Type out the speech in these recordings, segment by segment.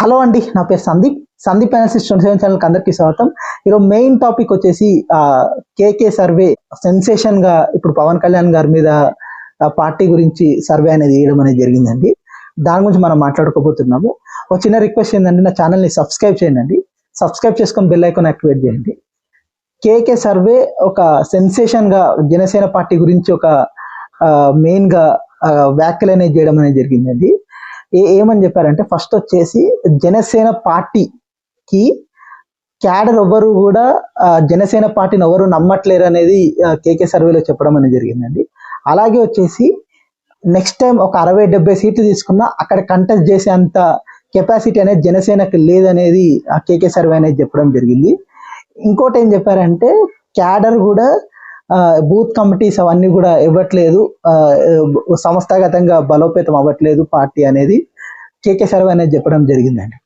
Hello అండి, నా పేరు సందీప్ అనాలిసిస్ 27 ఛానల్కి అందరికీ స్వాగతం. ఈరోజు మెయిన్ టాపిక్ వచ్చేసి కేకే సర్వే సెన్సేషన్ గా ఇప్పుడు పవన్ కళ్యాణ్ గారి మీద పార్టీ గురించి సర్వే అనేది వేయడం అనేది జరిగిందండి. దాని గురించి మనం మాట్లాడుకోబోతున్నాము. ఒక చిన్న రిక్వెస్ట్ ఏంటంటే నా ఛానల్ని సబ్స్క్రైబ్ చేయండి. సబ్స్క్రైబ్ చేసుకొని బెల్ ఐకాన్ యాక్టివేట్ చేయండి. కేకే సర్వే ఒక సెన్సేషన్ గా జనసేన పార్టీ గురించి ఒక మెయిన్ గా వ్యాఖ్యలు అనేది చేయడం అనేది జరిగిందండి. ఏమని చెప్పారంటే, ఫస్ట్ వచ్చేసి జనసేన పార్టీకి క్యాడర్ ఎవరు కూడా జనసేన పార్టీని ఎవరు నమ్మట్లేరు అనేది కేకే సర్వేలో చెప్పడం అనేది జరిగిందండి. అలాగే వచ్చేసి నెక్స్ట్ టైం ఒక 60-70 సీట్లు తీసుకున్నా అక్కడ కంటెస్ట్ చేసే అంత కెపాసిటీ అనేది జనసేనకు లేదనేది కేకే సర్వే అనేది చెప్పడం జరిగింది. ఇంకోటి ఏం చెప్పారంటే, క్యాడర్ కూడా బూత్ కమిటీస్ అవన్నీ కూడా ఇవ్వట్లేదు, సంస్థాగతంగా బలోపేతం అవ్వట్లేదు పార్టీ అనేది కేకే సర్వే అనేది చెప్పడం జరిగిందండి.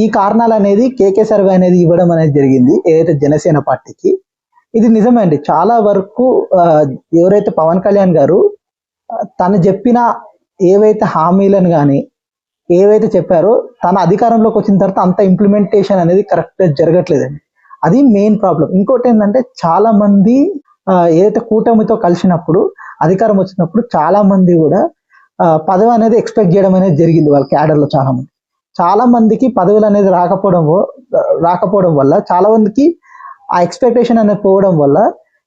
ఈ కారణాలు అనేది కేకే సర్వే అనేది ఇవ్వడం అనేది జరిగింది ఏదైతే జనసేన పార్టీకి. ఇది నిజమే అండి. చాలా వరకు ఎవరైతే పవన్ కళ్యాణ్ గారు తను చెప్పిన ఏవైతే హామీలను కానీ ఏవైతే చెప్పారో తన అధికారంలోకి వచ్చిన తర్వాత అంత ఇంప్లిమెంటేషన్ అనేది కరెక్ట్గా జరగట్లేదండి. అది మెయిన్ ప్రాబ్లం. ఇంకోటి ఏంటంటే, చాలా మంది ఏదైతే కూటమితో కలిసినప్పుడు అధికారం వచ్చినప్పుడు చాలా మంది కూడా పదవి అనేది ఎక్స్పెక్ట్ చేయడం అనేది జరిగింది. వాళ్ళ క్యాడర్లో చాలా మందికి పదవులు అనేది రాకపోవడం వల్ల చాలా మందికి ఆ ఎక్స్పెక్టేషన్ అనేది పోవడం వల్ల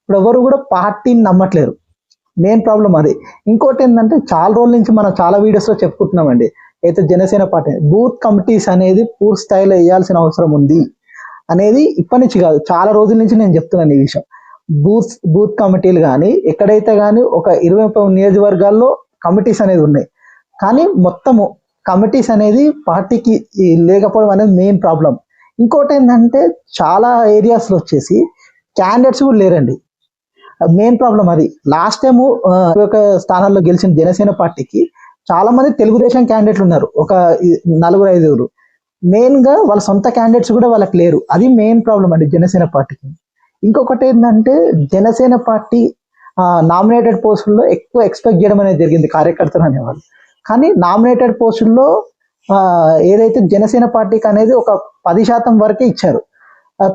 ఇప్పుడు ఎవరు కూడా పార్టీని నమ్మట్లేరు. మెయిన్ ప్రాబ్లం అది. ఇంకోటి ఏంటంటే, చాలా రోజుల నుంచి మనం చాలా వీడియోస్లో చెప్పుకుంటున్నామండి, అయితే జనసేన పార్టీ బూత్ కమిటీస్ అనేది పూర్తి స్థాయిలో వేయాల్సిన అవసరం ఉంది అనేది ఇప్పటి నుంచి కాదు, చాలా రోజుల నుంచి నేను చెప్తున్నాను ఈ విషయం. బూత్ కమిటీలు కానీ ఎక్కడైతే కానీ ఒక 20 నియోజకవర్గాల్లో కమిటీస్ అనేది ఉన్నాయి, కానీ మొత్తము కమిటీస్ అనేది పార్టీకి లేకపోవడం అనేది మెయిన్ ప్రాబ్లం. ఇంకోటి ఏంటంటే, చాలా ఏరియాస్లో వచ్చేసి క్యాండిడేట్స్ కూడా లేరండి. మెయిన్ ప్రాబ్లం అది. లాస్ట్ టైము ఒక స్థానాల్లో గెలిచిన జనసేన పార్టీకి చాలా మంది తెలుగుదేశం క్యాండిడేట్లు ఉన్నారు, ఒక 4-5. మెయిన్గా వాళ్ళ సొంత క్యాండిడేట్స్ కూడా వాళ్ళకి లేరు. అది మెయిన్ ప్రాబ్లం అండి జనసేన పార్టీకి. ఇంకొకటి ఏంటంటే, జనసేన పార్టీ నామినేటెడ్ పోస్టుల్లో ఎక్కువ ఎక్స్పెక్ట్ చేయడం అనేది జరిగింది కార్యకర్తలు అనేవాళ్ళు. కానీ నామినేటెడ్ పోస్టుల్లో ఏదైతే జనసేన పార్టీకి అనేది ఒక 10% వరకే ఇచ్చారు.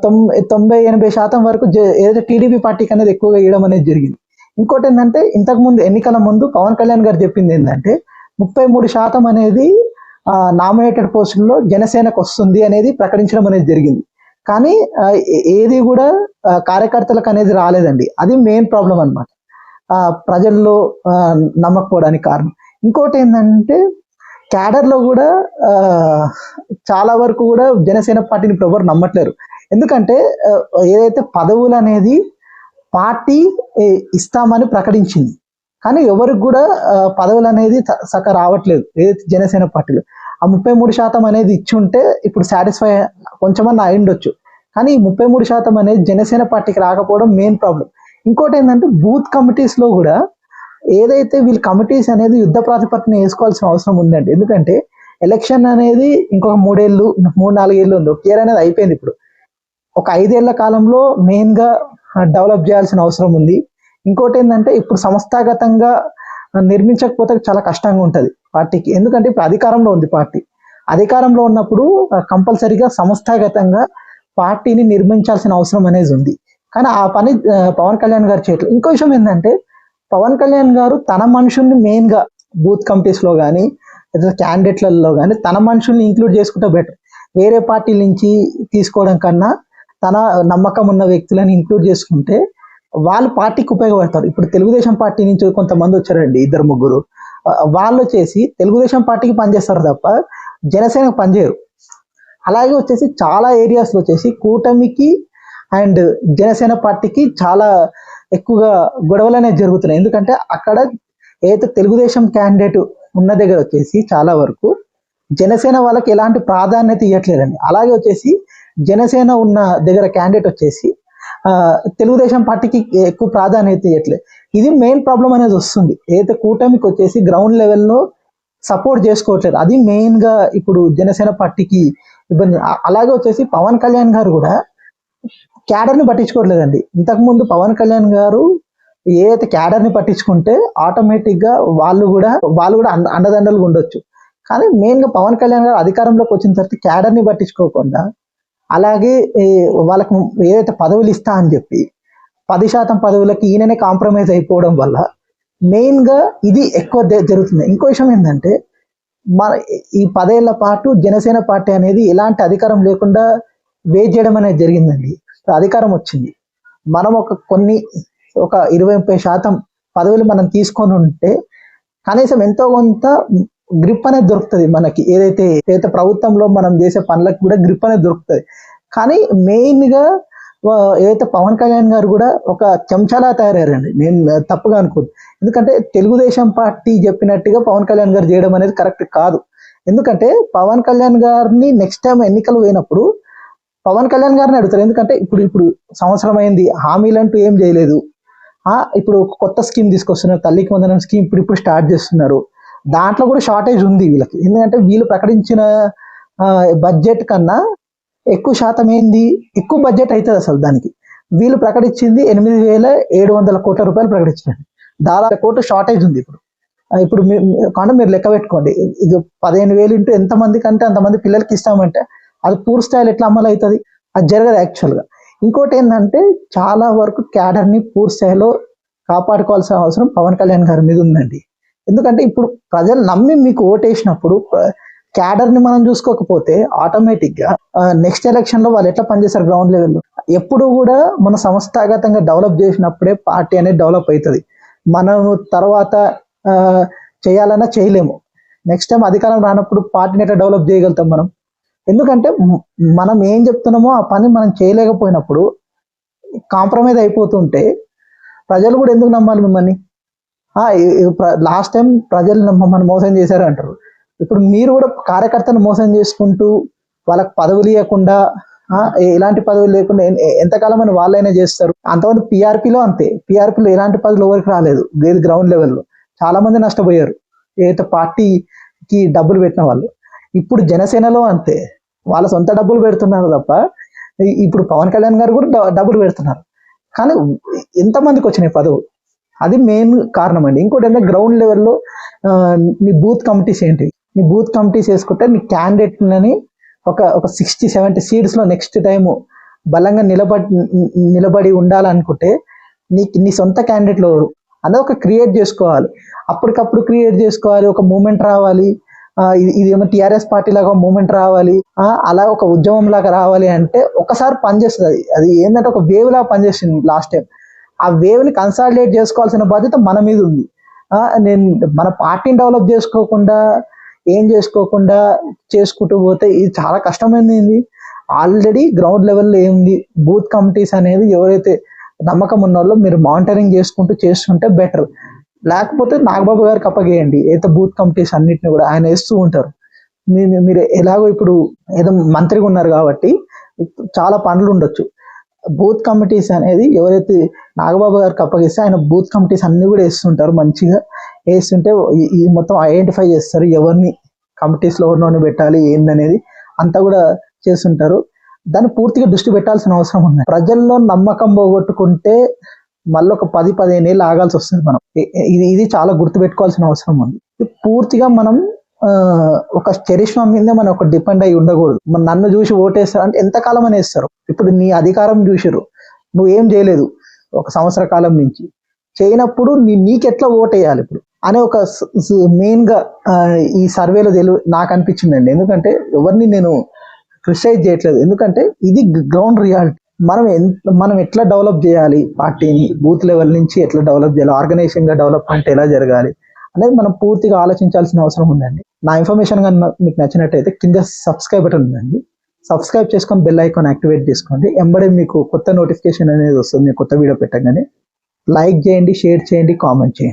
90-80% వరకు ఏదైతే టీడీపీ పార్టీకి అనేది ఎక్కువగా ఇవ్వడం అనేది జరిగింది. ఇంకోటి ఏంటంటే, ఇంతకుముందు ఎన్నికల ముందు పవన్ కళ్యాణ్ గారు చెప్పింది ఏంటంటే 33% అనేది నామినేటెడ్ పోస్టుల్లో జనసేనకు వస్తుంది అనేది ప్రకటించడం అనేది జరిగింది. కానీ ఏది కూడా కార్యకర్తలకు అనేది రాలేదండి. అది మెయిన్ ప్రాబ్లం అనమాట, ప్రజల్లో నమ్మకపోవడానికి కారణం. ఇంకోటి ఏంటంటే, క్యాడర్లో కూడా చాలా వరకు కూడా జనసేన పార్టీని ఇప్పుడు ఎవరు నమ్మట్లేరు. ఎందుకంటే ఏదైతే పదవులు అనేది పార్టీ ఇస్తామని ప్రకటించింది, కానీ ఎవరికి కూడా పదవులు అనేది రావట్లేదు ఏదైతే జనసేన పార్టీలో. ఆ 33% అనేది ఇచ్చి ఉంటే ఇప్పుడు సాటిస్ఫై కొంచెమన్నా అయిండొచ్చు, కానీ ఈ 33% అనేది జనసేన పార్టీకి రాకపోవడం మెయిన్ ప్రాబ్లం. ఇంకోటి ఏంటంటే, బూత్ కమిటీస్లో కూడా ఏదైతే వీళ్ళు కమిటీస్ అనేది యుద్ధ ప్రాతిపదికన వేసుకోవాల్సిన అవసరం ఉందండి. ఎందుకంటే ఎలక్షన్ అనేది ఇంకొక 3-4 ఏళ్ళు ఉంది. ఒక ఇయర్ అనేది అయిపోయింది. ఇప్పుడు ఒక 5 ఏళ్ల కాలంలో మెయిన్గా డెవలప్ చేయాల్సిన అవసరం ఉంది. ఇంకోటి ఏంటంటే, ఇప్పుడు సంస్థాగతంగా నిర్మించకపోతే చాలా కష్టంగా ఉంటుంది పార్టీకి. ఎందుకంటే ఇప్పుడు అధికారంలో ఉంది పార్టీ. అధికారంలో ఉన్నప్పుడు కంపల్సరీగా సంస్థాగతంగా పార్టీని నిర్మించాల్సిన అవసరం అనేది ఉంది. కానీ ఆ పని పవన్ కళ్యాణ్ గారు చేయట్లేదు. ఇంకో విషయం ఏంటంటే, పవన్ కళ్యాణ్ గారు తన మనుషుల్ని మెయిన్గా బూత్ కమిటీస్లో కానీ లేదా క్యాండిడేట్లలో కానీ తన మనుషుల్ని ఇంక్లూడ్ చేసుకుంటే బెటర్. వేరే పార్టీల నుంచి తీసుకోవడం కన్నా తన నమ్మకం ఉన్న వ్యక్తులను ఇంక్లూడ్ చేసుకుంటే వాళ్ళు పార్టీకి ఉపయోగపడతారు. ఇప్పుడు తెలుగుదేశం పార్టీ నుంచి కొంతమంది వచ్చారండి, 2-3. వాళ్ళు వచ్చేసి తెలుగుదేశం పార్టీకి పనిచేస్తారు తప్ప జనసేనకు పనిచేయరు. అలాగే వచ్చేసి చాలా ఏరియాస్లో వచ్చేసి కూటమికి అండ్ జనసేన పార్టీకి చాలా ఎక్కువగా గొడవలు అనేవి జరుగుతున్నాయి. ఎందుకంటే అక్కడ ఏదైతే తెలుగుదేశం క్యాండిడేట్ ఉన్న దగ్గర వచ్చేసి చాలా వరకు జనసేన వాళ్ళకి ఎలాంటి ప్రాధాన్యత ఇవ్వట్లేదండి. అలాగే వచ్చేసి జనసేన ఉన్న దగ్గర క్యాండిడేట్ వచ్చేసి తెలుగుదేశం పార్టీకి ఎక్కువ ప్రాధాన్యత ఇవ్వట్లేదు. ఇది మెయిన్ ప్రాబ్లం అనేది వస్తుంది. ఏదైతే కూటమికి వచ్చేసి గ్రౌండ్ లెవెల్లో సపోర్ట్ చేసుకోవట్లేదు, అది మెయిన్గా ఇప్పుడు జనసేన పార్టీకి ఇబ్బంది. అలాగే వచ్చేసి పవన్ కళ్యాణ్ గారు కూడా క్యాడర్ని పట్టించుకోవట్లేదండి. ఇంతకుముందు పవన్ కళ్యాణ్ గారు ఏదైతే క్యాడర్ని పట్టించుకుంటే ఆటోమేటిక్గా వాళ్ళు కూడా అండదండలుగా ఉండొచ్చు. కానీ మెయిన్గా పవన్ కళ్యాణ్ గారు అధికారంలోకి వచ్చిన తర్వాత క్యాడర్ని పట్టించుకోకుండా, అలాగే వాళ్ళకు ఏదైతే పదవులు ఇస్తా అని చెప్పి 10% పదవులకి ఈయననే కాంప్రమైజ్ అయిపోవడం వల్ల మెయిన్గా ఇది ఎక్కువ జరుగుతుంది. ఇంకో విషయం ఏంటంటే, మన ఈ 10 ఏళ్ల పాటు జనసేన పార్టీ అనేది ఎలాంటి అధికారం లేకుండా వెయిట్ చేయడం అనేది జరిగిందండి. అధికారం వచ్చింది, మనం ఒక 20-30% పదవులు మనం తీసుకొని ఉంటే కనీసం ఎంతో కొంత గ్రిప్ అనేది దొరుకుతుంది మనకి. ఏదైతే ప్రభుత్వంలో మనం చేసే పనులకు కూడా గ్రిప్ అనేది దొరుకుతుంది. కానీ మెయిన్గా ఏదైతే పవన్ కళ్యాణ్ గారు కూడా ఒక చెంచాలా తయారయ్యారండి. నేను తప్పుగా అనుకోదు, ఎందుకంటే తెలుగుదేశం పార్టీ చెప్పినట్టుగా పవన్ కళ్యాణ్ గారు చేయడం అనేది కరెక్ట్ కాదు. ఎందుకంటే పవన్ కళ్యాణ్ గారిని నెక్స్ట్ టైం ఎన్నికలు పోయినప్పుడు పవన్ కళ్యాణ్ గారిని అడుగుతారు. ఎందుకంటే ఇప్పుడు సంవత్సరం అయింది, హామీలంటూ ఏం చేయలేదు. ఇప్పుడు కొత్త స్కీమ్ తీసుకొస్తున్నారు, తల్లికి వందనం స్కీమ్ ఇప్పుడు స్టార్ట్ చేస్తున్నారు. దాంట్లో కూడా షార్టేజ్ ఉంది వీళ్ళకి. ఎందుకంటే వీళ్ళు ప్రకటించిన బడ్జెట్ కన్నా ఎక్కువ శాతం ఎక్కువ బడ్జెట్ అవుతుంది అసలు దానికి. వీళ్ళు ప్రకటించింది 8,700 కోట్ల రూపాయలు ప్రకటించారు. దాదాపు కోట్ల షార్టేజ్ ఉంది ఇప్పుడు మీరు లెక్క పెట్టుకోండి. ఇది 15,000 ఇంటూ ఎంతమంది కంటే అంతమంది పిల్లలకి ఇస్తామంటే అది పూర్తి స్థాయిలో ఎట్లా అమలు అవుతుంది? అది జరగదు యాక్చువల్గా. ఇంకోటి ఏంటంటే, చాలా వరకు క్యాడర్ని పూర్తి స్థాయిలో కాపాడుకోవాల్సిన అవసరం పవన్ కళ్యాణ్ గారి మీద ఉందండి. ఎందుకంటే ఇప్పుడు ప్రజలు నమ్మి మీకు ఓటేసినప్పుడు క్యాడర్ని మనం చూసుకోకపోతే ఆటోమేటిక్గా నెక్స్ట్ ఎలక్షన్లో వాళ్ళు ఎట్లా పనిచేస్తారు గ్రౌండ్ లెవెల్లో. ఎప్పుడు కూడా మన సంస్థాగతంగా డెవలప్ చేసినప్పుడే పార్టీ అనేది డెవలప్ అవుతుంది. మనం తర్వాత చేయాలన్నా చేయలేము. నెక్స్ట్ టైం అధికారం రానప్పుడు పార్టీని ఎట్లా డెవలప్ చేయగలుగుతాం మనం? ఎందుకంటే మనం ఏం చెప్తున్నామో ఆ పని మనం చేయలేకపోయినప్పుడు కాంప్రమైజ్ అయిపోతుంటే ప్రజలు కూడా ఎందుకు నమ్మాలి మిమ్మల్ని? లాస్ట్ టైం ప్రజలు మమ్మల్ని మోసం చేశారు అంటారు. ఇప్పుడు మీరు కూడా కార్యకర్తను మోసం చేసుకుంటూ వాళ్ళకి పదవులు ఇవ్వకుండా, ఎలాంటి పదవులు లేకుండా ఎంతకాలం అని వాళ్ళైనా చేస్తారు. అంతమంది పీఆర్పీలో అంతే, పీఆర్పీలో ఎలాంటి పదవులు ఎవరికి రాలేదు. గ్రౌండ్ లెవెల్లో చాలా మంది నష్టపోయారు ఏదైతే పార్టీకి డబ్బులు పెట్టిన వాళ్ళు. ఇప్పుడు జనసేనలో అంతే, వాళ్ళ సొంత డబ్బులు పెడుతున్నారు తప్ప ఇప్పుడు పవన్ కళ్యాణ్ గారు కూడా డబ్బులు పెడుతున్నారు. కానీ ఎంతమందికి వచ్చినాయి పదవులు? అది మెయిన్ కారణం అండి. ఇంకోటి ఏంటంటే, గ్రౌండ్ లెవెల్లో నీ బూత్ కమిటీస్ ఏంటి? నీ బూత్ కమిటీస్ వేసుకుంటే నీ క్యాండిడేట్లని ఒక 60-70 సీట్స్లో నెక్స్ట్ టైము బలంగా నిలబడి ఉండాలనుకుంటే నీ సొంత క్యాండిడేట్లు ఎవరు అనేది ఒక క్రియేట్ చేసుకోవాలి. అప్పటికప్పుడు క్రియేట్ చేసుకోవాలి. ఒక మూమెంట్ రావాలి. ఇదేమో టీఆర్ఎస్ పార్టీ లాగా మూమెంట్ రావాలి, అలా ఒక ఉద్యమం లాగా రావాలి అంటే ఒకసారి పనిచేస్తుంది. అది ఏంటంటే ఒక వేవ్ లాగా పనిచేస్తుంది లాస్ట్ టైం. ఆ వేవ్ని కన్సాలిడేట్ చేసుకోవాల్సిన బాధ్యత మన మీద ఉంది. మన పార్టీని డెవలప్ చేసుకోకుండా చేసుకుంటూ పోతే ఇది చాలా కష్టమైంది. ఆల్రెడీ గ్రౌండ్ లెవెల్లో ఏంది, బూత్ కమిటీస్ అనేది ఎవరైతే నమ్మకం ఉన్న వాళ్ళు మీరు మానిటరింగ్ చేస్తుంటే బెటర్. లేకపోతే నాగబాబు గారికి అప్పగేయండి. ఏదో బూత్ కమిటీస్ అన్నిటిని కూడా ఆయన వేస్తూ ఉంటారు. మీరు ఎలాగో ఇప్పుడు ఏదో మంత్రిగా ఉన్నారు కాబట్టి చాలా పనులు ఉండొచ్చు. బూత్ కమిటీస్ అనేది ఎవరైతే నాగబాబు గారికి అప్పగిస్తే ఆయన బూత్ కమిటీస్ అన్ని కూడా వేస్తుంటారు. మంచిగా వేస్తుంటే ఈ మొత్తం ఐడెంటిఫై చేస్తారు, ఎవరిని కమిటీస్లో ఎవరినోని పెట్టాలి ఏందనేది అంతా కూడా చేస్తుంటారు. దాన్ని పూర్తిగా దృష్టి పెట్టాల్సిన అవసరం ఉంది. ప్రజల్లో నమ్మకం పోగొట్టుకుంటే మళ్ళీ ఒక 10-15 ఏళ్ళు ఆగాల్సి వస్తుంది. మనం ఇది చాలా గుర్తుపెట్టుకోవాల్సిన అవసరం ఉంది. పూర్తిగా మనం ఒక చరిష్మా మీద మనం ఒక డిపెండ్ అయి ఉండకూడదు. నన్ను చూసి ఓటేస్తారు అంటే ఎంతకాలం అని వేస్తారు? ఇప్పుడు నీ అధికారం చూసిరు, నువ్వేం చేయలేదు ఒక సంవత్సర కాలం నుంచి, చేయనప్పుడు నీకెట్లా ఓటేయాలి ఇప్పుడు అనే ఒక మెయిన్గా ఈ సర్వేలో నాకు అనిపించిందండి. ఎందుకంటే ఎవరిని నేను క్రిటిసైజ్ చేయట్లేదు, ఎందుకంటే ఇది గ్రౌండ్ రియాలిటీ. మనం ఎట్లా డెవలప్ చేయాలి పార్టీని, బూత్ లెవెల్ నుంచి ఎట్లా డెవలప్ చేయాలి, ఆర్గనైజేషన్గా డెవలప్మెంట్ ఎలా జరగాలి అనేది మనం పూర్తిగా ఆలోచించాల్సిన అవసరం ఉందండి. నా ఇన్ఫర్మేషన్ కానీ మీకు నచ్చినట్టయితే కింద సబ్స్క్రైబ్ బటన్ ఉందండి, సబ్స్క్రైబ్ చేసుకొని బెల్ ఐకాన్ యాక్టివేట్ చేసుకోండి. ఎంబడే మీకు కొత్త నోటిఫికేషన్ అనేది వస్తుంది. కొత్త వీడియో పెట్టగానే లైక్ చేయండి, షేర్ చేయండి, కామెంట్ చేయండి.